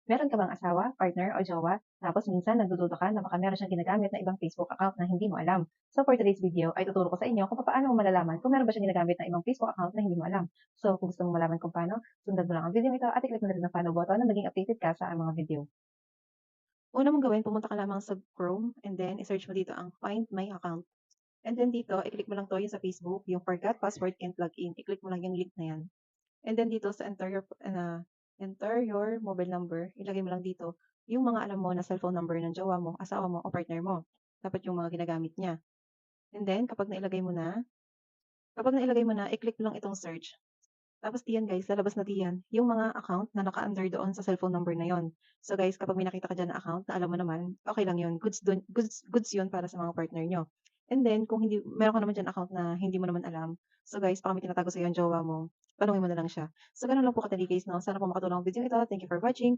Meron ka bang asawa, partner o jowa? Tapos minsan nagdududa ka na baka meron siyang ginagamit na ibang Facebook account na hindi mo alam. So for today's video ay tuturo ko sa inyo kung paano mo malalaman kung meron ba siyang ginagamit na ibang Facebook account na hindi mo alam. So kung gusto mo malaman kung paano, sundan mo lang ang video ito at i-click mo na rin ang follow button na maging updated ka sa mga video. Una mong gawin, pumunta ka lamang sa Chrome and then i-search mo dito ang Find My Account. And then dito, i-click mo lang to yung sa Facebook, yung Forgot Password and Login. I-click mo lang yung link na yan. And then dito sa enter your mobile number, ilagay mo lang dito yung mga alam mo na cellphone number ng jowa mo, asawa mo o partner mo. Dapat yung mga ginagamit niya. And then kapag nailagay mo na, i-click mo lang itong search. Tapos diyan guys, lalabas na diyan yung mga account na naka-under doon sa cellphone number na yon. So guys, kapag may nakita ka diyan na account na alam mo naman, okay lang yun. Goods yun para sa mga partner nyo. And then, kung hindi, meron ka naman diyan account na hindi mo naman alam, so guys, baka may tinatago sa yung jowa mo, tanungin mo na lang siya. So ganun lang po kadali guys, no? Sana po makatulong ang video ito. Thank you for watching.